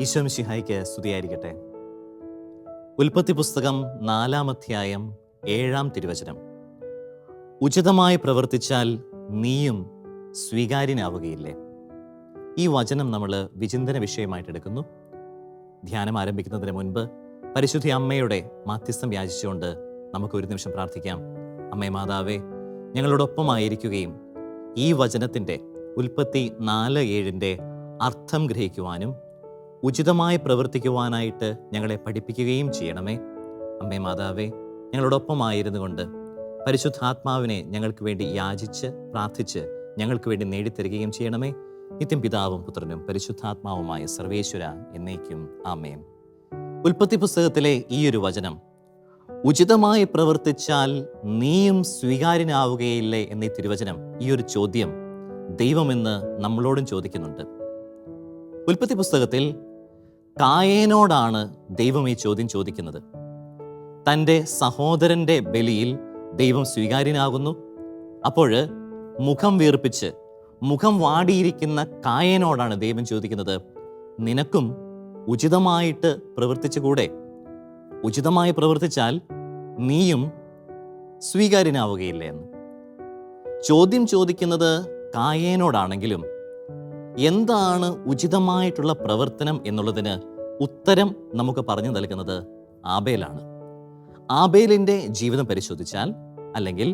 ഈശോ മിശിഹായ്ക്ക് സ്തുതിയായിരിക്കട്ടെ. ഉൽപ്പത്തി പുസ്തകം 4-ാം അധ്യായം 7-ാം തിരുവചനം. ഉചിതമായി പ്രവർത്തിച്ചാൽ നീയും സ്വീകാര്യനാവുകയില്ലേ? ഈ വചനം നമ്മൾ വിചിന്തന വിഷയമായിട്ടെടുക്കുന്നു. ധ്യാനം ആരംഭിക്കുന്നതിന് മുൻപ് പരിശുദ്ധ അമ്മയുടെ മാധ്യസ്ഥം യാചിച്ചുകൊണ്ട് നമുക്ക് ഒരു നിമിഷം പ്രാർത്ഥിക്കാം. അമ്മേ മാതാവേ, ഞങ്ങളോടൊപ്പമായിരിക്കുകയും ഈ വചനത്തിൻ്റെ ഉൽപ്പത്തി 4:7 അർത്ഥം ഗ്രഹിക്കുവാനും ഉചിതമായി പ്രവർത്തിക്കുവാനായിട്ട് ഞങ്ങളെ പഠിപ്പിക്കുകയും ചെയ്യണമേ. അമ്മേ മാതാവേ, ഞങ്ങളോടൊപ്പമായിരുന്നു കൊണ്ട് പരിശുദ്ധാത്മാവിനെ ഞങ്ങൾക്ക് വേണ്ടി യാചിച്ച് പ്രാർത്ഥിച്ച് ഞങ്ങൾക്ക് വേണ്ടി നേടിത്തരികയും ചെയ്യണമേ. നിത്യം പിതാവും പുത്രനും പരിശുദ്ധാത്മാവുമായ സർവേശ്വര എന്നേക്കും ആമേൻ. ഉൽപ്പത്തി പുസ്തകത്തിലെ ഈ ഒരു വചനം, ഉചിതമായി പ്രവർത്തിച്ചാൽ നീയും സ്വീകാര്യനാവുകയില്ലേ എന്നീ തിരുവചനം, ഈ ഒരു ചോദ്യം ദൈവമെന്ന് നമ്മളോടും ചോദിക്കുന്നുണ്ട്. ഉൽപ്പത്തി പുസ്തകത്തിൽ കായേനോടാണ് ദൈവം ഈ ചോദ്യം ചോദിക്കുന്നത്. തൻ്റെ സഹോദരൻ്റെ ബലിയിൽ ദൈവം സ്വീകാര്യനാകുന്നു. അപ്പോൾ മുഖം വീർപ്പിച്ച് മുഖം വാടിയിരിക്കുന്ന കായേനോടാണ് ദൈവം ചോദിക്കുന്നത്, നിനക്കും ഉചിതമായിട്ട് പ്രവർത്തിച്ചുകൂടെ? ഉചിതമായി പ്രവർത്തിച്ചാൽ നീയും സ്വീകാര്യനാവുകയില്ലേ എന്ന്. ചോദ്യം ചോദിക്കുന്നത് കായേനോടാണെങ്കിലും എന്താണ് ഉചിതമായിട്ടുള്ള പ്രവർത്തനം എന്നുള്ളതിന് ഉത്തരം നമുക്ക് പറഞ്ഞു നൽകുന്നത് ആബേലാണ്. ആബേലിൻ്റെ ജീവിതം പരിശോധിച്ചാൽ, അല്ലെങ്കിൽ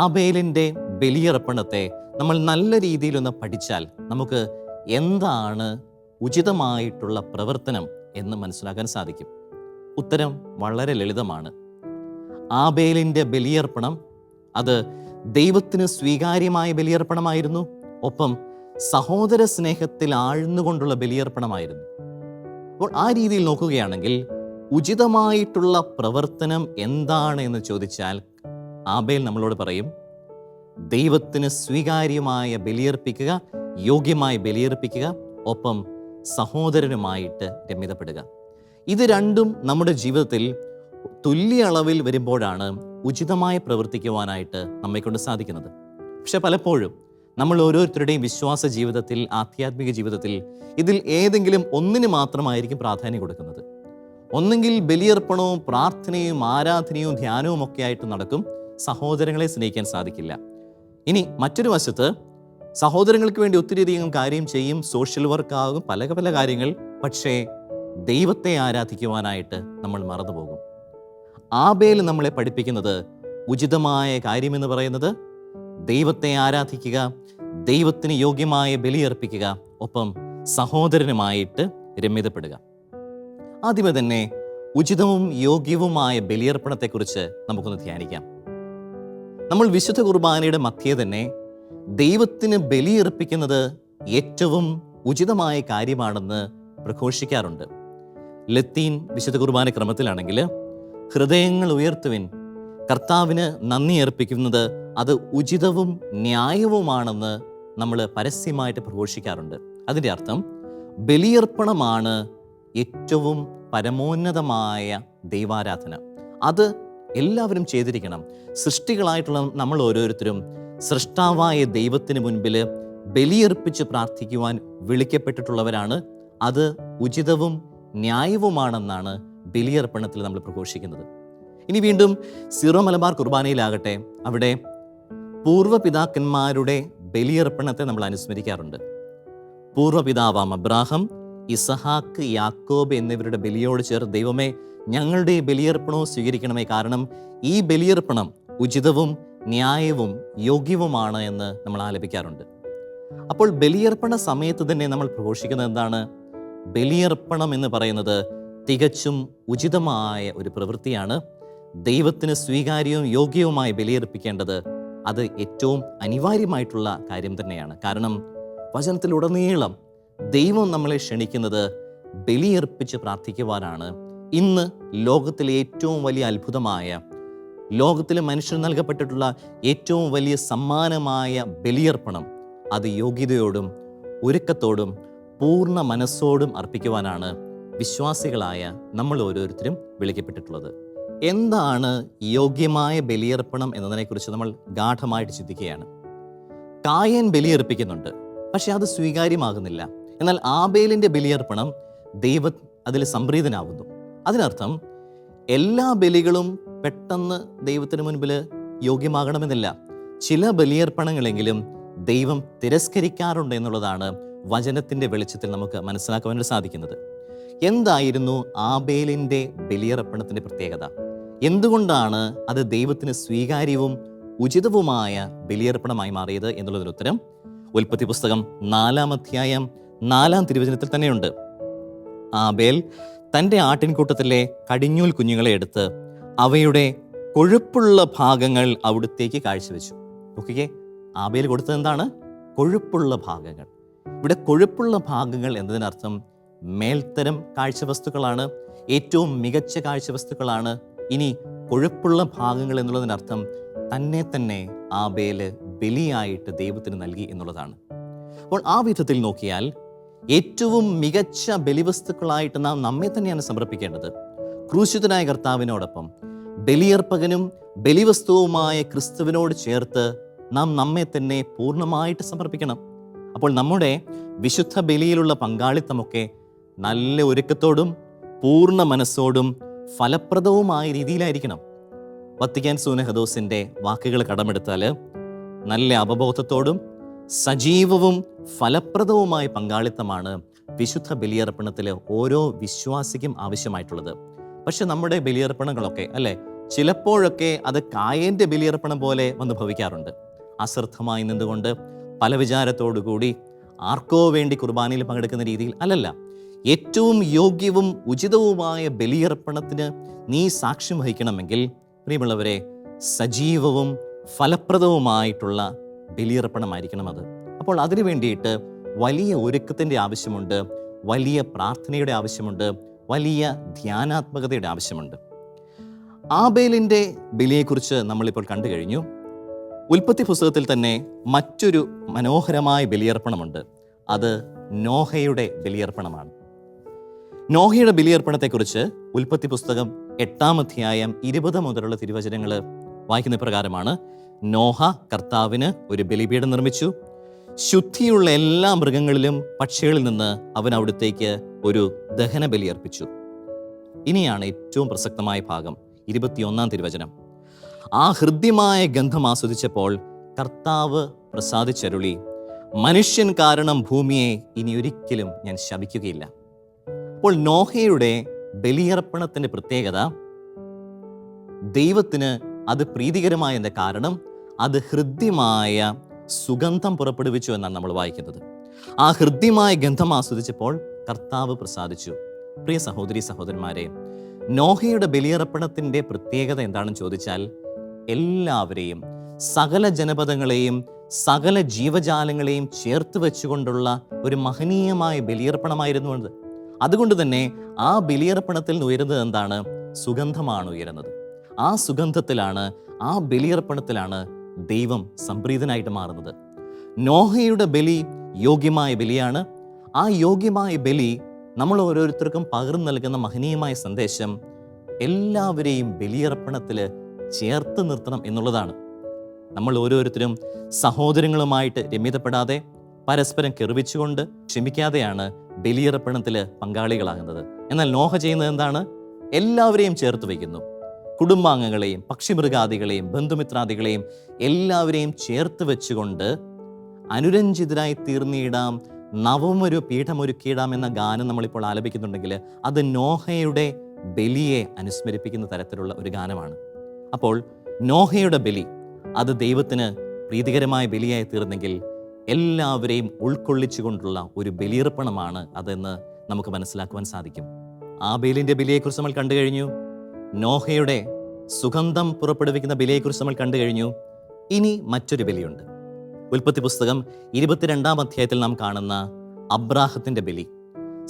ആബേലിൻ്റെ ബലിയർപ്പണത്തെ നമ്മൾ നല്ല രീതിയിലൊന്ന് പഠിച്ചാൽ നമുക്ക് എന്താണ് ഉചിതമായിട്ടുള്ള പ്രവർത്തനം എന്ന് മനസ്സിലാക്കാൻ സാധിക്കും. ഉത്തരം വളരെ ലളിതമാണ്. ആബേലിൻ്റെ ബലിയർപ്പണം അത് ദൈവത്തിന് സ്വീകാര്യമായ ബലിയർപ്പണമായിരുന്നു. ഒപ്പം സഹോദര സ്നേഹത്തിൽ ആഴ്ന്നുകൊണ്ടുള്ള ബലിയർപ്പണമായിരുന്നു. അപ്പോൾ ആ രീതിയിൽ നോക്കുകയാണെങ്കിൽ ഉചിതമായിട്ടുള്ള പ്രവർത്തനം എന്താണ് എന്ന് ചോദിച്ചാൽ ആബേൽ നമ്മളോട് പറയും, ദൈവത്തിന് സ്വീകാര്യമായ ബലിയർപ്പിക്കുക, യോഗ്യമായി ബലിയർപ്പിക്കുക, ഒപ്പം സഹോദരനുമായിട്ട് രമ്യതപ്പെടുക. ഇത് രണ്ടും നമ്മുടെ ജീവിതത്തിൽ തുല്യ അളവിൽ വരുമ്പോഴാണ് ഉചിതമായി പ്രവർത്തിക്കുവാനായിട്ട് നമ്മെക്കൊണ്ട് സാധിക്കുന്നത്. പക്ഷെ പലപ്പോഴും നമ്മൾ ഓരോരുത്തരുടെയും വിശ്വാസ ജീവിതത്തിൽ, ആധ്യാത്മിക ജീവിതത്തിൽ ഇതിൽ ഏതെങ്കിലും ഒന്നിന് മാത്രമായിരിക്കും പ്രാധാന്യം കൊടുക്കുന്നത്. ഒന്നെങ്കിൽ ബലിയർപ്പണവും പ്രാർത്ഥനയും ആരാധനയും ധ്യാനവും ഒക്കെ ആയിട്ട് നടക്കും, സഹോദരങ്ങളെ സ്നേഹിക്കാൻ സാധിക്കില്ല. ഇനി മറ്റൊരു വശത്ത് സഹോദരങ്ങൾക്ക് വേണ്ടി ഒത്തിരിയധികം കാര്യം ചെയ്യും, സോഷ്യൽ വർക്കാകും, പല പല കാര്യങ്ങൾ. പക്ഷേ ദൈവത്തെ ആരാധിക്കുവാനായിട്ട് നമ്മൾ മറന്നുപോകും. ആബേൽ നമ്മളെ പഠിപ്പിക്കുന്നത് ഉചിതമായ കാര്യമെന്ന് പറയുന്നത് ദൈവത്തെ ആരാധിക്കുക, ദൈവത്തിന് യോഗ്യമായ ബലിയർപ്പിക്കുക, ഒപ്പം സഹോദരനുമായിട്ട് രമ്യതപ്പെടുക. ആദ്യമേ തന്നെ ഉചിതവും യോഗ്യവുമായ ബലിയർപ്പണത്തെക്കുറിച്ച് നമുക്കൊന്ന് ധ്യാനിക്കാം. നമ്മൾ വിശുദ്ധ കുർബാനയുടെ മധ്യേ തന്നെ ദൈവത്തിന് ബലിയർപ്പിക്കുന്നത് ഏറ്റവും ഉചിതമായ കാര്യമാണെന്ന് പ്രഘോഷിക്കാറുണ്ട്. ലത്തീൻ വിശുദ്ധ കുർബാന ക്രമത്തിലാണെങ്കിൽ ഹൃദയങ്ങൾ ഉയർത്തുവിൻ, കർത്താവിന് നന്ദി അർപ്പിക്കുന്നത് അത് ഉചിതവും ന്യായവുമാണെന്ന് നമ്മൾ പരസ്യമായിട്ട് പ്രഘോഷിക്കാറുണ്ട്. അതിൻ്റെ അർത്ഥം ബലിയർപ്പണമാണ് ഏറ്റവും പരമോന്നതമായ ദൈവാരാധന. അത് എല്ലാവരും ചെയ്തിരിക്കണം. സൃഷ്ടികളായിട്ടുള്ള നമ്മൾ ഓരോരുത്തരും സൃഷ്ടാവായ ദൈവത്തിന് മുൻപിൽ ബലിയർപ്പിച്ച് പ്രാർത്ഥിക്കുവാൻ വിളിക്കപ്പെട്ടിട്ടുള്ളവരാണ്. അത് ഉചിതവും ന്യായവുമാണെന്നാണ് ബലിയർപ്പണത്തിൽ നമ്മൾ പ്രഘോഷിക്കുന്നത്. ഇനി വീണ്ടും സിറോ മലബാർ കുർബാനയിലാകട്ടെ, അവിടെ പൂർവ്വപിതാക്കന്മാരുടെ ബലിയർപ്പണത്തെ നമ്മൾ അനുസ്മരിക്കാറുണ്ട്. പൂർവ്വപിതാവാം അബ്രാഹം, ഇസഹാക്ക്, യാക്കോബ് എന്നിവരുടെ ബലിയോട് ചേർത്ത് ദൈവമേ ഞങ്ങളുടെ ബലിയർപ്പണവും സ്വീകരിക്കണമേ, കാരണം ഈ ബലിയർപ്പണം ഉചിതവും ന്യായവും യോഗ്യവുമാണ് എന്ന് നമ്മൾ ആലപിക്കാറുണ്ട്. അപ്പോൾ ബലിയർപ്പണ സമയത്ത് തന്നെ നമ്മൾ പ്രഘോഷിക്കുന്നത് എന്താണ്? ബലിയർപ്പണം എന്ന് പറയുന്നത് തികച്ചും ഉചിതമായ ഒരു പ്രവൃത്തിയാണ്. ദൈവത്തിന് സ്വീകാര്യവും യോഗ്യവുമായി ബലിയർപ്പിക്കേണ്ടത് അത് ഏറ്റവും അനിവാര്യമായിട്ടുള്ള കാര്യം തന്നെയാണ്. കാരണം വചനത്തിലുടനീളം ദൈവം നമ്മളെ ക്ഷണിക്കുന്നത് ബലിയർപ്പിച്ച് പ്രാർത്ഥിക്കുവാനാണ്. ഇന്ന് ലോകത്തിലെ ഏറ്റവും വലിയ അത്ഭുതമായ, ലോകത്തിലെ മനുഷ്യന് നൽകപ്പെട്ടിട്ടുള്ള ഏറ്റവും വലിയ സമ്മാനമായ ബലിയർപ്പണം അത് യോഗ്യതയോടും ഒരുക്കത്തോടും പൂർണ്ണ മനസ്സോടും അർപ്പിക്കുവാനാണ് വിശ്വാസികളായ നമ്മൾ ഓരോരുത്തരും വിളിക്കപ്പെട്ടിട്ടുള്ളത്. എന്താണ് യോഗ്യമായ ബലിയർപ്പണം എന്നതിനെക്കുറിച്ച് നമ്മൾ ഗാഠമായിട്ട് ചിന്തിക്കുകയാണ്. കായൻ ബലിയർപ്പിക്കുന്നുണ്ട്, പക്ഷെ അത് സ്വീകാര്യമാകുന്നില്ല. എന്നാൽ ആബേലിൻ്റെ ബലിയർപ്പണം ദൈവം അതിൽ സംപ്രീതനാവുന്നു. അതിനർത്ഥം എല്ലാ ബലികളും പെട്ടെന്ന് ദൈവത്തിന് മുൻപിൽ യോഗ്യമാകണമെന്നില്ല. ചില ബലിയർപ്പണങ്ങളെങ്കിലും ദൈവം തിരസ്കരിക്കാറുണ്ട് എന്നുള്ളതാണ് വചനത്തിൻ്റെ വെളിച്ചത്തിൽ നമുക്ക് മനസ്സിലാക്കുവാൻ സാധിക്കുന്നത്. എന്തായിരുന്നു ആബേലിൻ്റെ ബലിയർപ്പണത്തിൻ്റെ പ്രത്യേകത? എന്തുകൊണ്ടാണ് അത് ദൈവത്തിന് സ്വീകാര്യവും ഉചിതവുമായ ബലിയർപ്പണമായി മാറിയത് എന്നുള്ളതിന് ഉത്തരം ഉൽപ്പത്തി പുസ്തകം 4-ാം അധ്യായം 4-ാം തിരുവചനത്തിൽ തന്നെയുണ്ട്. ആബേൽ തൻ്റെ ആട്ടിൻകൂട്ടത്തിലെ കടിഞ്ഞൂൽ കുഞ്ഞുങ്ങളെ എടുത്ത് അവയുടെ കൊഴുപ്പുള്ള ഭാഗങ്ങൾ അവിടുത്തേക്ക് കാഴ്ചവെച്ചു. നോക്കിക്കേ, ആബേൽ കൊടുത്തത് എന്താണ്? കൊഴുപ്പുള്ള ഭാഗങ്ങൾ. ഇവിടെ കൊഴുപ്പുള്ള ഭാഗങ്ങൾ എന്നതിനർത്ഥം മേൽത്തരം കാഴ്ചവസ്തുക്കളാണ്, ഏറ്റവും മികച്ച കാഴ്ചവസ്തുക്കളാണ്. ഇനി കൊഴുപ്പുള്ള ഭാഗങ്ങൾ എന്നുള്ളതിനർത്ഥം തന്നെ ആബേല് ബലിയായിട്ട് ദൈവത്തിന് നൽകി എന്നുള്ളതാണ്. അപ്പോൾ ആ വിധത്തിൽ നോക്കിയാൽ ഏറ്റവും മികച്ച ബലിവസ്തുക്കളായിട്ട് നാം നമ്മെ തന്നെയാണ് സമർപ്പിക്കേണ്ടത്. ക്രൂശിതനായ കർത്താവിനോടൊപ്പം ബലിയർപ്പകനും ബലിവസ്തുവുമായ ക്രിസ്തുവിനോട് ചേർത്ത് നാം നമ്മെ തന്നെ പൂർണ്ണമായിട്ട് സമർപ്പിക്കണം. അപ്പോൾ നമ്മുടെ വിശുദ്ധ ബലിയിലുള്ള പങ്കാളിത്തമൊക്കെ നല്ല ഒരുക്കത്തോടും പൂർണ്ണ മനസ്സോടും ഫലപ്രദവുമായ രീതിയിലായിരിക്കണം. വത്തിക്കാൻ സൂനഹദോസിൻ്റെ വാക്കുകൾ കടമെടുത്താൽ നല്ല അവബോധത്തോടും സജീവവും ഫലപ്രദവുമായ പങ്കാളിത്തമാണ് വിശുദ്ധ ബലിയർപ്പണത്തിൽ ഓരോ വിശ്വാസിക്കും ആവശ്യമായിട്ടുള്ളത്. പക്ഷെ നമ്മുടെ ബലിയർപ്പണങ്ങളൊക്കെ ചിലപ്പോഴൊക്കെ അത് കായേൻ്റെ ബലിയർപ്പണം പോലെ വന്ന് ഭവിക്കാറുണ്ട്. അശ്രദ്ധമായി നിന്നുകൊണ്ട് പല വിചാരത്തോടുകൂടി ആർക്കോ വേണ്ടി കുർബാനയിൽ പങ്കെടുക്കുന്ന രീതിയിൽ അല്ലല്ല. ഏറ്റവും യോഗ്യവും ഉചിതവുമായ ബലിയർപ്പണത്തിന് നീ സാക്ഷ്യം വഹിക്കണമെങ്കിൽ പ്രിയമുള്ളവരെ, സജീവവും ഫലപ്രദവുമായിട്ടുള്ള ബലിയർപ്പണമായിരിക്കണം അത്. അപ്പോൾ അതിനു വേണ്ടിയിട്ട് വലിയ ഒരുക്കത്തിൻ്റെ ആവശ്യമുണ്ട്, വലിയ പ്രാർത്ഥനയുടെ ആവശ്യമുണ്ട്, വലിയ ധ്യാനാത്മകതയുടെ ആവശ്യമുണ്ട്. ആബേലിൻ്റെ ബലിയെക്കുറിച്ച് നമ്മളിപ്പോൾ കണ്ടു കഴിഞ്ഞു. ഉൽപ്പത്തി പുസ്തകത്തിൽ തന്നെ മറ്റൊരു മനോഹരമായ ബലിയർപ്പണമുണ്ട്. അത് നോഹയുടെ ബലിയർപ്പണമാണ്. നോഹയുടെ ബലിയർപ്പണത്തെക്കുറിച്ച് ഉൽപ്പത്തി പുസ്തകം 8-ാം അധ്യായം 20 മുതലുള്ള തിരുവചനങ്ങൾ വായിക്കുന്ന പ്രകാരമാണ്: നോഹ കർത്താവിന് ഒരു ബലിപീഠം നിർമ്മിച്ചു. ശുദ്ധിയുള്ള എല്ലാ മൃഗങ്ങളിലും പക്ഷികളിൽ നിന്ന് അവൻ അവിടുത്തേക്ക് ഒരു ദഹന ബലി അർപ്പിച്ചു. ഇനിയാണ് ഏറ്റവും പ്രസക്തമായ ഭാഗം, 21-ാം തിരുവചനം. ആ ഹൃദ്യമായ ഗന്ധം ആസ്വദിച്ചപ്പോൾ കർത്താവ് പ്രസാദിച്ചരുളി, മനുഷ്യൻ കാരണം ഭൂമിയെ ഇനി ഒരിക്കലും ഞാൻ ശപിക്കുകയില്ല. അപ്പോൾ നോഹയുടെ ബലിയർപ്പണത്തിൻ്റെ പ്രത്യേകത, ദൈവത്തിന് അത് പ്രീതികരമായ കാരണം അത് ഹൃദ്യമായ സുഗന്ധം പുറപ്പെടുവിച്ചു എന്നാണ് നമ്മൾ വായിക്കുന്നത്. ആ ഹൃദ്യമായ ഗന്ധം ആസ്വദിച്ചപ്പോൾ കർത്താവ് പ്രസാദിച്ചു. പ്രിയ സഹോദരി സഹോദരന്മാരെ, നോഹയുടെ ബലിയർപ്പണത്തിൻ്റെ പ്രത്യേകത എന്താണെന്ന് ചോദിച്ചാൽ, എല്ലാവരെയും, സകല ജനപദങ്ങളെയും സകല ജീവജാലങ്ങളെയും ചേർത്ത് വെച്ചുകൊണ്ടുള്ള ഒരു മഹനീയമായ ബലിയർപ്പണമായിരുന്നു അത്. അതുകൊണ്ട് തന്നെ ആ ബലിയർപ്പണത്തിൽ നിന്ന് ഉയരുന്നത് എന്താണ്? സുഗന്ധമാണ് ഉയരുന്നത്. ആ സുഗന്ധത്തിലാണ്, ആ ബലിയർപ്പണത്തിലാണ് ദൈവം സംപ്രീതനായിട്ട് മാറുന്നത്. നോഹയുടെ ബലി യോഗ്യമായ ബലിയാണ്. ആ യോഗ്യമായ ബലി നമ്മൾ ഓരോരുത്തർക്കും പകർന്നു നൽകുന്ന മഹനീയമായ സന്ദേശം എല്ലാവരെയും ബലിയർപ്പണത്തിൽ ചേർത്ത് നിർത്തണം എന്നുള്ളതാണ്. നമ്മൾ ഓരോരുത്തരും സഹോദരങ്ങളുമായിട്ട് രമ്യതപ്പെടാതെ പരസ്പരം കെറുവിച്ചുകൊണ്ട് ക്ഷമിക്കാതെയാണ് ബലിയർപ്പണത്തിൽ പങ്കാളികളാകുന്നത്. എന്നാൽ നോഹ ചെയ്യുന്നത് എന്താണ്? എല്ലാവരെയും ചേർത്ത് വയ്ക്കുന്നു. കുടുംബാംഗങ്ങളെയും പക്ഷിമൃഗാദികളെയും ബന്ധുമിത്രാദികളെയും എല്ലാവരെയും ചേർത്ത് വെച്ചുകൊണ്ട് അനുരഞ്ജിതരായി തീർന്നിടാം, നവമൊരു പീഠമൊരുക്കിയിടാം എന്ന ഗാനം നമ്മളിപ്പോൾ ആലപിക്കുന്നുണ്ടെങ്കിൽ അത് നോഹയുടെ ബലിയെ അനുസ്മരിപ്പിക്കുന്ന തരത്തിലുള്ള ഒരു ഗാനമാണ്. അപ്പോൾ നോഹയുടെ ബലി അത് ദൈവത്തിന് പ്രീതികരമായ ബലിയായി തീർന്നെങ്കിൽ എല്ലാവരെയും ഉൾക്കൊള്ളിച്ചുകൊണ്ടുള്ള ഒരു ബലിയർപ്പണമാണ് അതെന്ന് നമുക്ക് മനസ്സിലാക്കുവാൻ സാധിക്കും. ആബേലിൻ്റെ ബലിയെക്കുറിച്ച് നമ്മൾ കണ്ടു കഴിഞ്ഞു. നോഹയുടെ സുഗന്ധം പുറപ്പെടുവിക്കുന്ന ബലിയെക്കുറിച്ച് നമ്മൾ കണ്ടു കഴിഞ്ഞു. ഇനി മറ്റൊരു ബലിയുണ്ട്. ഉൽപ്പത്തി പുസ്തകം 22-ാം അധ്യായത്തിൽ നാം കാണുന്ന അബ്രാഹത്തിൻ്റെ ബലി.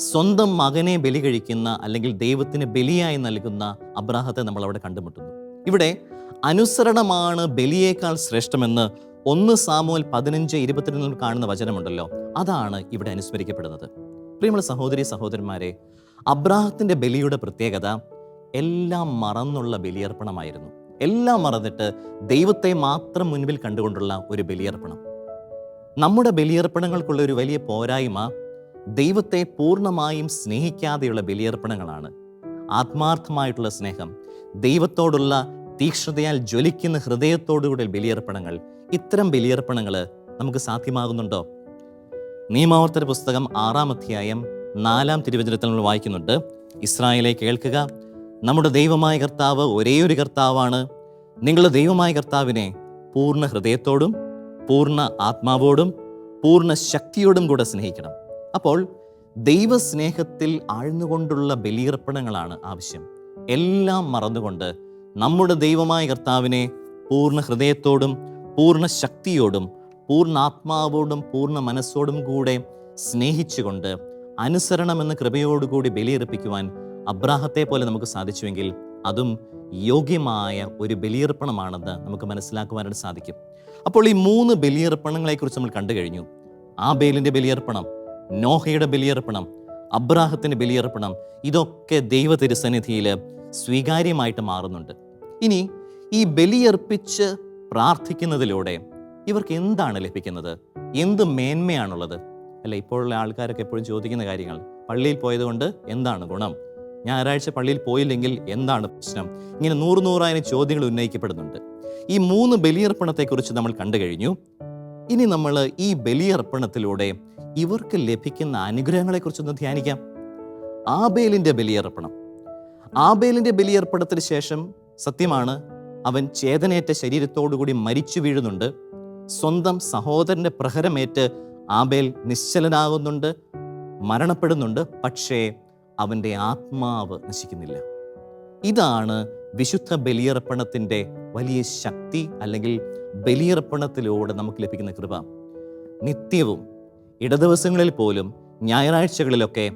സ്വന്തം മകനെ ബലി കഴിക്കുന്ന, അല്ലെങ്കിൽ ദൈവത്തിന് ബലിയായി നൽകുന്ന അബ്രാഹത്തെ നമ്മൾ അവിടെ കണ്ടുമുട്ടുന്നു. ഇവിടെ അനുസരണമാണ് ബലിയേക്കാൾ ശ്രേഷ്ഠമെന്ന് 1 സാമുവേൽ 15:22 കാണുന്ന വചനമുണ്ടല്ലോ, അതാണ് ഇവിടെ അനുസ്മരിക്കപ്പെടുന്നത്. പ്രിയമുള്ള സഹോദരി സഹോദരന്മാരെ, അബ്രാഹത്തിൻ്റെ ബലിയുടെ പ്രത്യേകത എല്ലാം മറന്നുള്ള ബലിയർപ്പണമായിരുന്നു. എല്ലാം മറന്നിട്ട് ദൈവത്തെ മാത്രം മുൻപിൽ കണ്ടുകൊണ്ടുള്ള ഒരു ബലിയർപ്പണം. നമ്മുടെ ബലിയർപ്പണങ്ങൾക്കുള്ള ഒരു വലിയ പോരായ്മ, ദൈവത്തെ പൂർണ്ണമായും സ്നേഹിക്കാതെയുള്ള ബലിയർപ്പണങ്ങളാണ്. ആത്മാർത്ഥമായിട്ടുള്ള സ്നേഹം, ദൈവത്തോടുള്ള തീക്ഷ്ണതയാൽ ജ്വലിക്കുന്ന ഹൃദയത്തോടുകൂടി ബലിയർപ്പണങ്ങൾ, ഇത്തരം ബലിയർപ്പണങ്ങൾ നമുക്ക് സാധ്യമാകുന്നുണ്ടോ? നിയമാവർത്തന പുസ്തകം 6-ാം അധ്യായം 4-ാം തിരുവചനത്തിൽ നമ്മൾ വായിക്കുന്നുണ്ട്, ഇസ്രായേലെ കേൾക്കുക, നമ്മുടെ ദൈവമായ കർത്താവ് ഒരേയൊരു കർത്താവാണ്. നിങ്ങളുടെ ദൈവമായ കർത്താവിനെ പൂർണ്ണ ഹൃദയത്തോടും പൂർണ്ണ ആത്മാവോടും പൂർണ്ണ ശക്തിയോടും കൂടെ സ്നേഹിക്കണം. അപ്പോൾ ദൈവസ്നേഹത്തിൽ ആഴ്ന്നുകൊണ്ടുള്ള ബലിയർപ്പണങ്ങളാണ് ആവശ്യം. എല്ലാം മറന്നുകൊണ്ട് നമ്മുടെ ദൈവമായ കർത്താവിനെ പൂർണ്ണ ഹൃദയത്തോടും പൂർണ്ണ ശക്തിയോടും പൂർണ്ണ ആത്മാവോടും പൂർണ്ണ മനസ്സോടും കൂടെ സ്നേഹിച്ചുകൊണ്ട് അനുസരണമെന്ന കൃപയോടുകൂടി ബലിയർപ്പിക്കുവാൻ അബ്രാഹത്തെ പോലെ നമുക്ക് സാധിച്ചുവെങ്കിൽ അതും യോഗ്യമായ ഒരു ബലിയർപ്പണമാണെന്ന് നമുക്ക് മനസ്സിലാക്കുവാനായിട്ട് സാധിക്കും. അപ്പോൾ ഈ 3 ബലിയർപ്പണങ്ങളെക്കുറിച്ച് നമ്മൾ കണ്ടു കഴിഞ്ഞു. ആബേലിൻ്റെ ബലിയർപ്പണം, നോഹയുടെ ബലിയർപ്പണം, അബ്രാഹത്തിൻ്റെ ബലിയർപ്പണം, ഇതൊക്കെ ദൈവ തിരുസന്നിധിയിൽ സ്വീകാര്യമായിട്ട് മാറുന്നുണ്ട്. ഇനി ഈ ബലിയർപ്പിച്ച് പ്രാർത്ഥിക്കുന്നതിലൂടെ ഇവർക്ക് എന്താണ് ലഭിക്കുന്നത്? എന്ത് മേന്മയാണുള്ളത്? അല്ല, ഇപ്പോഴുള്ള ആൾക്കാരൊക്കെ എപ്പോഴും ചോദിക്കുന്ന കാര്യങ്ങൾ, പള്ളിയിൽ പോയതുകൊണ്ട് എന്താണ് ഗുണം? ഞായറാഴ്ച പള്ളിയിൽ പോയില്ലെങ്കിൽ എന്താണ് പ്രശ്നം? ഇങ്ങനെ 100 ചോദ്യങ്ങൾ ഉന്നയിക്കപ്പെടുന്നുണ്ട്. ഈ 3 ബലിയർപ്പണത്തെക്കുറിച്ച് നമ്മൾ കണ്ടു കഴിഞ്ഞു. ഇനി നമ്മൾ ഈ ബലിയർപ്പണത്തിലൂടെ ഇവർക്ക് ലഭിക്കുന്ന അനുഗ്രഹങ്ങളെക്കുറിച്ചൊന്ന് ധ്യാനിക്കാം. ആബേലിൻ്റെ ബലിയർപ്പണം. ആബേലിൻ്റെ ബലിയർപ്പണത്തിന് ശേഷം സത്യമാണ്, അവൻ ചേതനയേറ്റ ശരീരത്തോടുകൂടി മരിച്ചു വീഴുന്നുണ്ട്. സ്വന്തം സഹോദരൻ്റെ പ്രഹരമേറ്റ് ആബേൽ നിശ്ചലനാകുന്നുണ്ട്, മരണപ്പെടുന്നുണ്ട്. പക്ഷേ അവൻ്റെ ആത്മാവ് നശിക്കുന്നില്ല. ഇതാണ് വിശുദ്ധ ബലിയർപ്പണത്തിൻ്റെ വലിയ ശക്തി, അല്ലെങ്കിൽ ബലിയർപ്പണത്തിലൂടെ നമുക്ക് ലഭിക്കുന്ന കൃപ. നിത്യവും ഇടദിവസങ്ങളിൽ പോലും ഞായറാഴ്ചകളിലൊക്കെ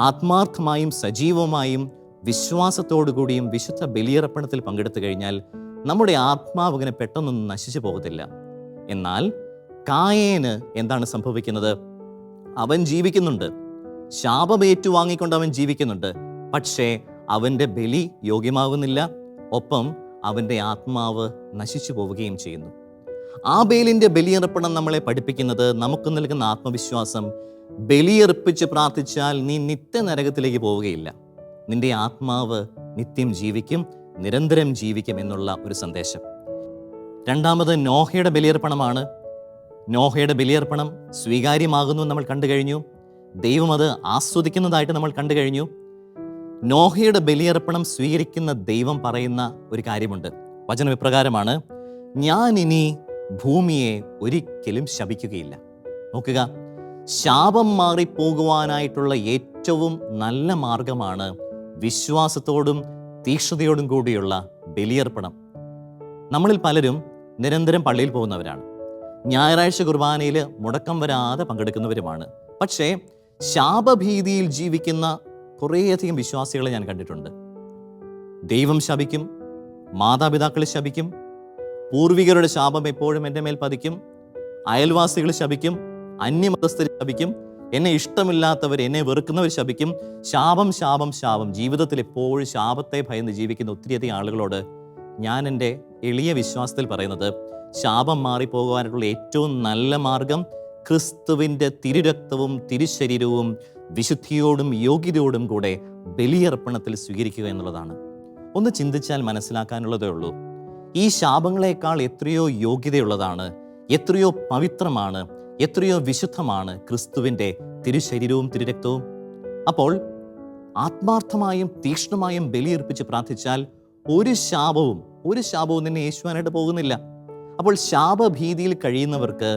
ആത്മാർത്ഥമായും സജീവമായും വിശ്വാസത്തോടു കൂടിയും വിശുദ്ധ ബലിയർപ്പണത്തിൽ പങ്കെടുത്തു കഴിഞ്ഞാൽ നമ്മുടെ ആത്മാവ് അങ്ങനെ പെട്ടെന്നൊന്നും നശിച്ചു പോകത്തില്ല. എന്നാൽ കായേന് എന്താണ് സംഭവിക്കുന്നത്? അവൻ ജീവിക്കുന്നുണ്ട്, ശാപമേറ്റു വാങ്ങിക്കൊണ്ട് അവൻ ജീവിക്കുന്നുണ്ട്. പക്ഷേ അവൻ്റെ ബലി യോഗ്യമാകുന്നില്ല, ഒപ്പം അവൻ്റെ ആത്മാവ് നശിച്ചു പോവുകയും ചെയ്യുന്നു. ആബേലിൻ്റെ ബലിയർപ്പണം നമ്മളെ പഠിപ്പിക്കുന്നത്, നമുക്ക് നൽകുന്ന ആത്മവിശ്വാസം, ബലിയർപ്പിച്ച് പ്രാർത്ഥിച്ചാൽ നീ നിത്യനരകത്തിലേക്ക് പോവുകയില്ല, നിന്റെ ആത്മാവ് നിത്യം ജീവിക്കും, നിരന്തരം ജീവിക്കും എന്നുള്ള ഒരു സന്ദേശം. രണ്ടാമത് നോഹയുടെ ബലിയർപ്പണമാണ്. നോഹയുടെ ബലിയർപ്പണം സ്വീകാര്യമാകുന്നു നമ്മൾ കണ്ടു കഴിഞ്ഞു. ദൈവം അത് ആസ്വദിക്കുന്നതായിട്ട് നമ്മൾ കണ്ടു കഴിഞ്ഞു. നോഹയുടെ ബലിയർപ്പണം സ്വീകരിക്കുന്ന ദൈവം പറയുന്ന ഒരു കാര്യമുണ്ട്. വചനം ഇപ്രകാരമാണ്, ഞാൻ ഇനി ഭൂമിയെ ഒരിക്കലും ശപിക്കുകയില്ല. നോക്കുക, ശാപം മാറിപ്പോകുവാനായിട്ടുള്ള ഏറ്റവും നല്ല മാർഗമാണ് വിശ്വാസത്തോടും തീക്ഷ്ണതയോടും കൂടിയുള്ള ബലിയർപ്പണം. നമ്മളിൽ പലരും നിരന്തരം പള്ളിയിൽ പോകുന്നവരാണ്, ഞായറാഴ്ച കുർബാനയിൽ മുടക്കം വരാതെ പങ്കെടുക്കുന്നവരുമാണ്. പക്ഷേ ശാപഭീതിയിൽ ജീവിക്കുന്ന കുറേയധികം വിശ്വാസികളെ ഞാൻ കണ്ടിട്ടുണ്ട്. ദൈവം ശപിക്കും, മാതാപിതാക്കൾ ശപിക്കും, പൂർവികരുടെ ശാപം എപ്പോഴും എൻ്റെ മേൽ പതിക്കും, അയൽവാസികൾ ശപിക്കും, അന്യമതസ്ഥർ ശപിക്കും, എന്നെ ഇഷ്ടമില്ലാത്തവർ, എന്നെ വെറുക്കുന്നവർ ശപിക്കും. ശാപം ശാപം ശാപം. ജീവിതത്തിൽ എപ്പോഴും ശാപത്തെ ഭയന്ന് ജീവിക്കുന്ന ഒത്തിരിയധികം ആളുകളോട് ഞാൻ എൻ്റെ എളിയ വിശ്വാസത്തിൽ പറയുന്നത്, ശാപം മാറിപ്പോകുവാനായിട്ടുള്ള ഏറ്റവും നല്ല മാർഗം ക്രിസ്തുവിൻ്റെ തിരുരക്തവും തിരുശരീരവും വിശുദ്ധിയോടും യോഗ്യതയോടും കൂടെ ബലിയർപ്പണത്തിൽ സ്വീകരിക്കുക എന്നുള്ളതാണ്. ഒന്ന് ചിന്തിച്ചാൽ മനസ്സിലാക്കാനുള്ളതേ ഉള്ളൂ. ഈ ശാപങ്ങളെക്കാൾ എത്രയോ യോഗ്യതയുള്ളതാണ്, എത്രയോ പവിത്രമാണ്, എത്രയോ വിശുദ്ധമാണ് ക്രിസ്തുവിൻ്റെ തിരുശരീരവും തിരുരക്തവും. അപ്പോൾ ആത്മാർത്ഥമായും തീക്ഷ്ണമായും ബലിയർപ്പിച്ച് പ്രാർത്ഥിച്ചാൽ ഒരു ശാപവും നിന്നെ യേശുവാനായിട്ട് പോകുന്നില്ല. അപ്പോൾ ശാപഭീതിയിൽ കഴിയുന്നവർക്ക്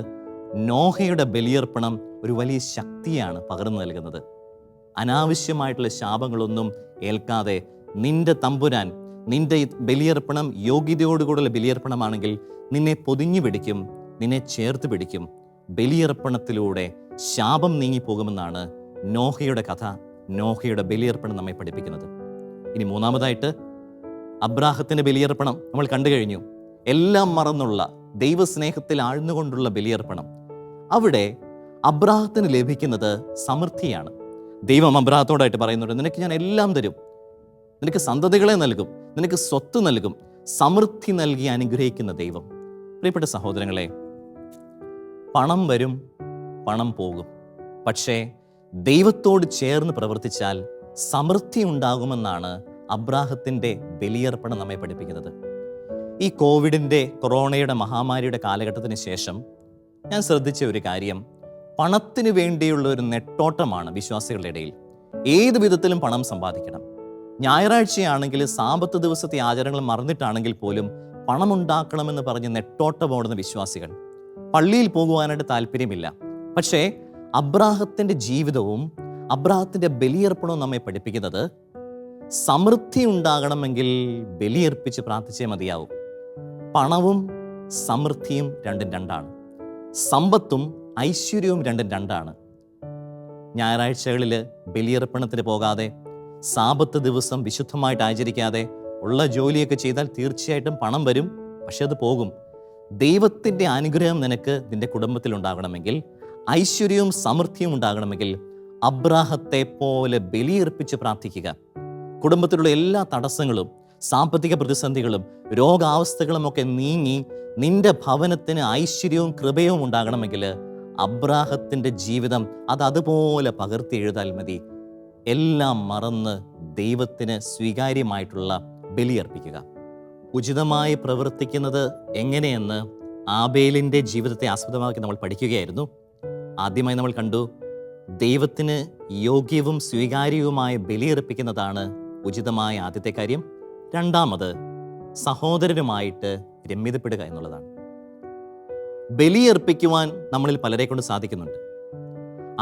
നോഹയുടെ ബലിയർപ്പണം ഒരു വലിയ ശക്തിയാണ് പകർന്നു നൽകുന്നത്. അനാവശ്യമായിട്ടുള്ള ശാപങ്ങളൊന്നും ഏൽക്കാതെ നിന്റെ തമ്പുരാൻ, നിന്റെ ബലിയർപ്പണം യോഗ്യതയോടുകൂടുള്ള ബലിയർപ്പണമാണെങ്കിൽ നിന്നെ പൊതിഞ്ഞു പിടിക്കും, നിന്നെ ചേർത്ത് പിടിക്കും. ബലിയർപ്പണത്തിലൂടെ ശാപം നീങ്ങിപ്പോകുമെന്നാണ് നോഹയുടെ കഥ, നോഹയുടെ ബലിയർപ്പണം നമ്മെ പഠിപ്പിക്കുന്നത്. ഇനി മൂന്നാമതായിട്ട് അബ്രാഹത്തിൻ്റെ ബലിയർപ്പണം നമ്മൾ കണ്ടു കഴിഞ്ഞു. എല്ലാം മറന്നുള്ള ദൈവസ്നേഹത്തിൽ ആഴ്ന്നുകൊണ്ടുള്ള ബലിയർപ്പണം. അവിടെ അബ്രാഹത്തിന് ലഭിക്കുന്നത് സമൃദ്ധിയാണ്. ദൈവം അബ്രാഹത്തോടായിട്ട് പറയുന്നുണ്ട്, നിനക്ക് ഞാൻ എല്ലാം തരും, നിനക്ക് സന്തതികളെ നൽകും, നിനക്ക് സ്വത്ത് നൽകും, സമൃദ്ധി നൽകി അനുഗ്രഹിക്കുന്ന ദൈവം. പ്രിയപ്പെട്ട സഹോദരങ്ങളെ, പണം വരും, പണം പോകും. പക്ഷേ ദൈവത്തോട് ചേർന്ന് പ്രവർത്തിച്ചാൽ സമൃദ്ധി ഉണ്ടാകുമെന്നാണ് അബ്രാഹത്തിൻ്റെ ബലിയർപ്പണം നമ്മെ പഠിപ്പിക്കുന്നത്. ഈ കൊറോണയുടെ മഹാമാരിയുടെ കാലഘട്ടത്തിന് ശേഷം ഞാൻ ശ്രദ്ധിച്ച ഒരു കാര്യം, പണത്തിന് വേണ്ടിയുള്ള ഒരു നെട്ടോട്ടമാണ് വിശ്വാസികളുടെ ഇടയിൽ. ഏത് വിധത്തിലും പണം സമ്പാദിക്കണം. ഞായറാഴ്ചയാണെങ്കിൽ സാബത്ത് ദിവസത്തെ ആചാരങ്ങൾ മറന്നിട്ടാണെങ്കിൽ പോലും പണമുണ്ടാക്കണമെന്ന് പറഞ്ഞ് നെട്ടോട്ടമോടുന്ന വിശ്വാസികൾ. പള്ളിയിൽ പോകുവാനായിട്ട് താല്പര്യമില്ല. പക്ഷേ അബ്രാഹത്തിൻ്റെ ജീവിതവും അബ്രാഹത്തിൻ്റെ ബലിയർപ്പണവും നമ്മെ പഠിപ്പിക്കുന്നത് സമൃദ്ധി ഉണ്ടാകണമെങ്കിൽ ബലിയർപ്പിച്ച് പ്രാർത്ഥിച്ചേ മതിയാവും. പണവും സമൃദ്ധിയും രണ്ടും രണ്ടാണ്. സമ്പത്തും ഐശ്വര്യവും രണ്ടും രണ്ടാണ്. ഞായറാഴ്ചകളിൽ ബലിയർപ്പണത്തിന് പോകാതെ, സാബത്ത് ദിവസം വിശുദ്ധമായിട്ട് ആചരിക്കാതെ ഉള്ള ജോലിയൊക്കെ ചെയ്താൽ തീർച്ചയായിട്ടും പണം വരും, പക്ഷെ അത് പോകും. ദൈവത്തിൻ്റെ അനുഗ്രഹം നിനക്ക് നിന്റെ കുടുംബത്തിൽ ഉണ്ടാകണമെങ്കിൽ, ഐശ്വര്യവും സമൃദ്ധിയും ഉണ്ടാകണമെങ്കിൽ അബ്രാഹത്തെ പോലെ ബലിയർപ്പിച്ച് പ്രാർത്ഥിക്കുക. കുടുംബത്തിലുള്ള എല്ലാ തടസ്സങ്ങളും, സാമ്പത്തിക പ്രതിസന്ധികളും രോഗാവസ്ഥകളും ഒക്കെ നീങ്ങി നിന്റെ ഭവനത്തിന് ഐശ്വര്യവും കൃപയും ഉണ്ടാകണമെങ്കിൽ അബ്രാഹത്തിൻ്റെ ജീവിതം അതുപോലെ പകർത്തി എഴുതാൽ മതി. എല്ലാം മറന്ന് ദൈവത്തിന് സ്വീകാര്യമായിട്ടുള്ള ബലിയർപ്പിക്കുക. ഉചിതമായി പ്രവർത്തിക്കുന്നത് എങ്ങനെയെന്ന് ആബേലിൻ്റെ ജീവിതത്തെ ആസ്പദമാക്കി നമ്മൾ പഠിക്കുകയായിരുന്നു. ആദ്യമായി നമ്മൾ കണ്ടു, ദൈവത്തിന് യോഗ്യവും സ്വീകാര്യവുമായ ബലിയർപ്പിക്കുന്നതാണ് ഉചിതമായ ആദ്യത്തെ കാര്യം. രണ്ടാമത്, സഹോദരനുമായിട്ട് രമ്യതപ്പെടുക എന്നുള്ളതാണ്. ബലിയർപ്പിക്കുവാൻ നമ്മളിൽ പലരെ കൊണ്ട് സാധിക്കുന്നുണ്ട്.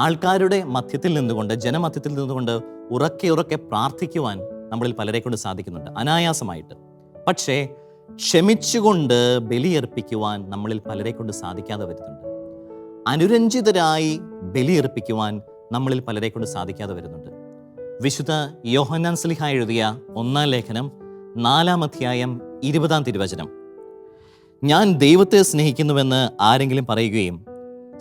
ആൾക്കാരുടെ മധ്യത്തിൽ നിന്നുകൊണ്ട്, ജനമധ്യത്തിൽ നിന്നുകൊണ്ട് ഉറക്കെ പ്രാർത്ഥിക്കുവാൻ നമ്മളിൽ പലരെ കൊണ്ട് സാധിക്കുന്നുണ്ട്, അനായാസമായിട്ട്. പക്ഷേ ക്ഷമിച്ചുകൊണ്ട് ബലിയർപ്പിക്കുവാൻ നമ്മളിൽ പലരെ കൊണ്ട് സാധിക്കാതെ വരുന്നുണ്ട്. അനുരഞ്ജിതരായി ബലിയർപ്പിക്കുവാൻ നമ്മളിൽ പലരെ കൊണ്ട് സാധിക്കാതെ വരുന്നുണ്ട്. വിശുദ്ധ യോഹന്നാൻ ശ്ലീഹ എഴുതിയ 1-ാം ലേഖനം 4-ാം അധ്യായം 20-ാം തിരുവചനം, ഞാൻ ദൈവത്തെ സ്നേഹിക്കുന്നുവെന്ന് ആരെങ്കിലും പറയുകയും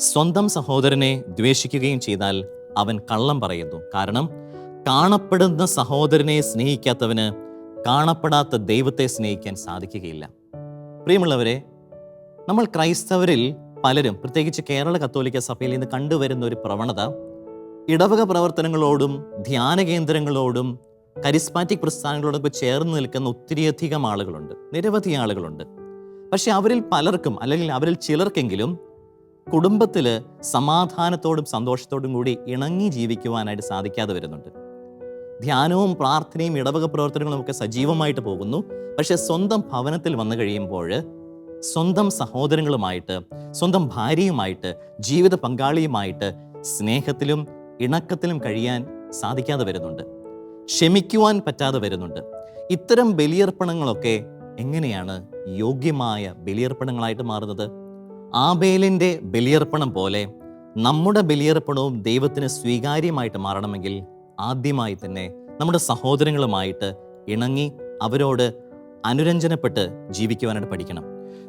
സ്വന്തം സഹോദരനെ ദ്വേഷിക്കുകയും ചെയ്താൽ അവൻ കള്ളം പറയുന്നു. കാരണം കാണപ്പെടുന്ന സഹോദരനെ സ്നേഹിക്കാത്തവന് കാണപ്പെടാത്ത ദൈവത്തെ സ്നേഹിക്കാൻ സാധിക്കുകയില്ല. പ്രിയമുള്ളവരെ, നമ്മൾ ക്രൈസ്തവരിൽ പലരും, പ്രത്യേകിച്ച് കേരള കത്തോലിക്ക സഭയിൽ ഇന്ന് കണ്ടുവരുന്ന ഒരു പ്രവണത, ഇടവക പ്രവർത്തനങ്ങളോടും ധ്യാന കേന്ദ്രങ്ങളോടും കരിസ്മാറ്റിക് പ്രസ്ഥാനങ്ങളോടൊപ്പം ചേർന്ന് നിൽക്കുന്ന ഒത്തിരിയധികം ആളുകളുണ്ട്, നിരവധി ആളുകളുണ്ട്. പക്ഷെ അവരിൽ പലർക്കും, അല്ലെങ്കിൽ അവരിൽ ചിലർക്കെങ്കിലും കുടുംബത്തിൽ സമാധാനത്തോടും സന്തോഷത്തോടും കൂടി ഇണങ്ങി ജീവിക്കുവാനായിട്ട് സാധിക്കാതെ വരുന്നുണ്ട്. ധ്യാനവും പ്രാർത്ഥനയും ഇടവക പ്രവർത്തനങ്ങളും ഒക്കെ സജീവമായിട്ട് പോകുന്നു. പക്ഷെ സ്വന്തം ഭവനത്തിൽ വന്നു കഴിയുമ്പോൾ സ്വന്തം സഹോദരങ്ങളുമായിട്ട്, സ്വന്തം ഭാര്യയുമായിട്ട്, ജീവിത പങ്കാളിയുമായിട്ട് സ്നേഹത്തിലും ഇണക്കത്തിലും കഴിയാൻ സാധിക്കാതെ വരുന്നുണ്ട്. ക്ഷമിക്കുവാൻ പറ്റാതെ വരുന്നുണ്ട്. ഇത്തരം ബലിയർപ്പണങ്ങളൊക്കെ എങ്ങനെയാണ് യോഗ്യമായ ബലിയർപ്പണങ്ങളായിട്ട് മാറുന്നത്? ആബേലിൻ്റെ ബലിയർപ്പണം പോലെ നമ്മുടെ ബലിയർപ്പണവും ദൈവത്തിന് സ്വീകാര്യമായിട്ട് മാറണമെങ്കിൽ ആദ്യമായി തന്നെ നമ്മുടെ സഹോദരങ്ങളുമായിട്ട് ഇണങ്ങി അവരോട് അനുരഞ്ജനപ്പെട്ട് ജീവിക്കുവാനായിട്ട് പഠിക്കണം.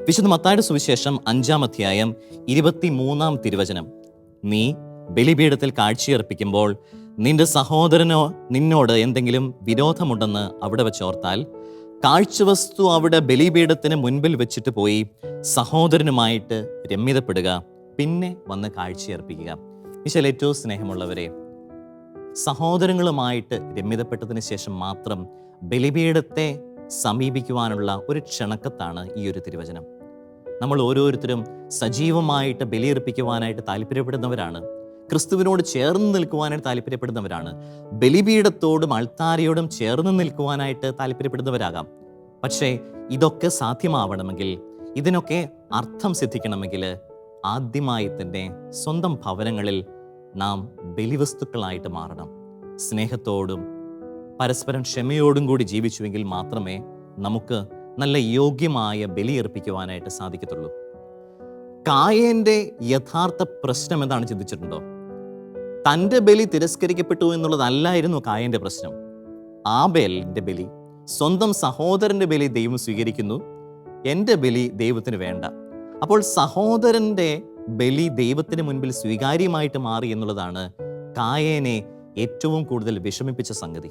വിശുദ്ധ മത്തായിയുടെ സുവിശേഷം 5-ാം അധ്യായം 23-ാം തിരുവചനം, നീ ബലിപീഠത്തിൽ കാഴ്ചയർപ്പിക്കുമ്പോൾ നിന്റെ സഹോദരനോ നിന്നോട് എന്തെങ്കിലും വിരോധമുണ്ടെന്ന് അവിടെ വെച്ചോർത്താൽ കാഴ്ചവസ്തു അവിടെ ബലിപീഠത്തിന് മുൻപിൽ വെച്ചിട്ട് പോയി സഹോദരനുമായിട്ട് രമ്യതപ്പെടുക, പിന്നെ വന്ന് കാഴ്ചയർപ്പിക്കുക. ഈശോയിൽ ഏറ്റവും സ്നേഹമുള്ളവരെ, സഹോദരങ്ങളുമായിട്ട് രമ്യതപ്പെട്ടതിന് ശേഷം മാത്രം ബലിപീഠത്തെ സമീപിക്കുവാനുള്ള ഒരു ക്ഷണക്കത്താണ് ഈ ഒരു തിരുവചനം. നമ്മൾ ഓരോരുത്തരും സജീവമായിട്ട് ബലിയർപ്പിക്കുവാനായിട്ട് താല്പര്യപ്പെടുന്നവരാണ്. ക്രിസ്തുവിനോട് ചേർന്ന് നിൽക്കുവാനായിട്ട് താല്പര്യപ്പെടുന്നവരാണ്. ബലിപീഠത്തോടും അൾത്താരയോടും ചേർന്ന് നിൽക്കുവാനായിട്ട് താല്പര്യപ്പെടുന്നവരാകാം. പക്ഷേ ഇതൊക്കെ സാധ്യമാവണമെങ്കിൽ, ഇതിനൊക്കെ അർത്ഥം സിദ്ധിക്കണമെങ്കിൽ ആദ്യമായി തന്നെ സ്വന്തം ഭവനങ്ങളിൽ നാം ബലിവസ്തുക്കളായിട്ട് മാറണം. സ്നേഹത്തോടും പരസ്പരം ക്ഷമയോടും കൂടി ജീവിച്ചുവെങ്കിൽ മാത്രമേ നമുക്ക് നല്ല യോഗ്യമായ ബലിയർപ്പിക്കുവാനായിട്ട് സാധിക്കത്തുള്ളൂ. കായേൻ്റെ യഥാർത്ഥ പ്രശ്നം എന്താണ് ചിന്തിച്ചിട്ടുണ്ടോ? തൻ്റെ ബലി തിരസ്കരിക്കപ്പെട്ടു എന്നുള്ളതല്ലായിരുന്നു കായേൻ്റെ പ്രശ്നം. ആബേലിൻ്റെ ബലി, സ്വന്തം സഹോദരൻ്റെ ബലി ദൈവം സ്വീകരിക്കുന്നു, എൻ്റെ ബലി ദൈവത്തിന് വേണ്ട. അപ്പോൾ സഹോദരൻ്റെ ബലി ദൈവത്തിന് മുൻപിൽ സ്വീകാര്യമായിട്ട് മാറി എന്നുള്ളതാണ് കായേനെ ഏറ്റവും കൂടുതൽ വിഷമിപ്പിച്ച സംഗതി.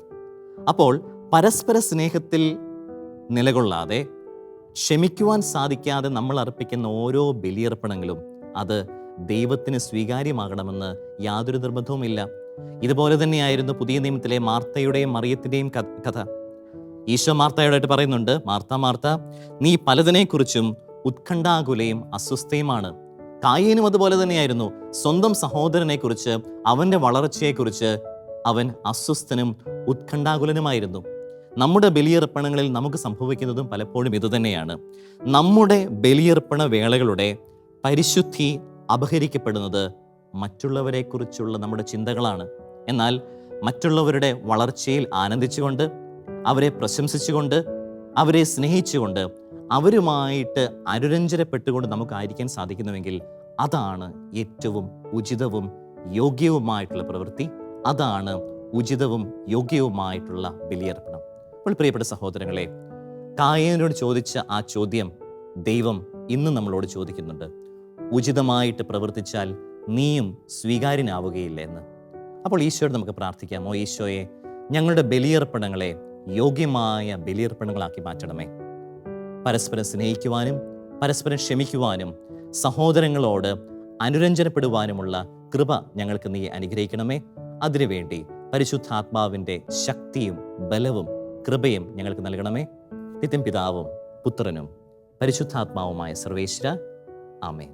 അപ്പോൾ പരസ്പര സ്നേഹത്തിൽ നിലകൊള്ളാതെ, ക്ഷമിക്കുവാൻ സാധിക്കാതെ നമ്മൾ അർപ്പിക്കുന്ന ഓരോ ബലിയർപ്പണങ്ങളും അത് ദൈവത്തിന് സ്വീകാര്യമാകണമെന്ന് യാതൊരു നിർബന്ധവുമില്ല. ഇതുപോലെ തന്നെയായിരുന്നു പുതിയ നിയമത്തിലെ മാർത്തയുടെയും മറിയത്തിൻ്റെയും കഥ. ഈശോ മാർത്തയോടായിട്ട് പറയുന്നുണ്ട്, മാർത്ത മാർത്ത, നീ പലതിനെക്കുറിച്ചും ഉത്കണ്ഠാകുലയും അസ്വസ്ഥയുമാണ്. കായേനും അതുപോലെ തന്നെയായിരുന്നു. സ്വന്തം സഹോദരനെക്കുറിച്ച്, അവൻ്റെ വളർച്ചയെക്കുറിച്ച് അവൻ അസ്വസ്ഥനും ഉത്കണ്ഠാകുലനുമായിരുന്നു. നമ്മുടെ ബലിയർപ്പണങ്ങളിൽ നമുക്ക് സംഭവിക്കുന്നതും പലപ്പോഴും ഇതുതന്നെയാണ്. നമ്മുടെ ബലിയർപ്പണ വേളകളുടെ പരിശുദ്ധി അപഹരിക്കപ്പെടുന്നത് മറ്റുള്ളവരെക്കുറിച്ചുള്ള നമ്മുടെ ചിന്തകളാണ്. എന്നാൽ മറ്റുള്ളവരുടെ വളർച്ചയിൽ ആനന്ദിച്ചുകൊണ്ട്, അവരെ പ്രശംസിച്ചുകൊണ്ട്, അവരെ സ്നേഹിച്ചുകൊണ്ട്, അവരുമായിട്ട് അനുരഞ്ജനപ്പെട്ടുകൊണ്ട് നമുക്കായിരിക്കാൻ സാധിക്കുന്നുവെങ്കിൽ അതാണ് ഏറ്റവും ഉചിതവും യോഗ്യവുമായിട്ടുള്ള പ്രവൃത്തി. അതാണ് ഉചിതവും യോഗ്യവുമായിട്ടുള്ള ബലിയർപ്പണം. അപ്പോൾ പ്രിയപ്പെട്ട സഹോദരങ്ങളെ, കായേനോട് ചോദിച്ച ആ ചോദ്യം ദൈവം ഇന്ന് നമ്മളോട് ചോദിക്കുന്നുണ്ട്. ഉചിതമായിട്ട് പ്രവർത്തിച്ചാൽ നീയും സ്വീകാര്യനാവുകയില്ല എന്ന്. അപ്പോൾ ഈശോയോട് നമുക്ക് പ്രാർത്ഥിക്കാം. ഈശോയെ, ഞങ്ങളുടെ ബലിയർപ്പണങ്ങളെ യോഗ്യമായ ബലിയർപ്പണങ്ങളാക്കി മാറ്റണമേ. പരസ്പരം സ്നേഹിക്കുവാനും പരസ്പരം ക്ഷമിക്കുവാനും സഹോദരങ്ങളോട് അനുരഞ്ജനപ്പെടുവാനുമുള്ള കൃപ ഞങ്ങൾക്ക് നീ അനുഗ്രഹിക്കണമേ. അതിനുവേണ്ടി പരിശുദ്ധാത്മാവിൻ്റെ ശക്തിയും ബലവും കൃപയും ഞങ്ങൾക്ക് നൽകണമേ. നിത്യം പിതാവും പുത്രനും പരിശുദ്ധാത്മാവുമായ സർവേശ്വര. ആമേൻ.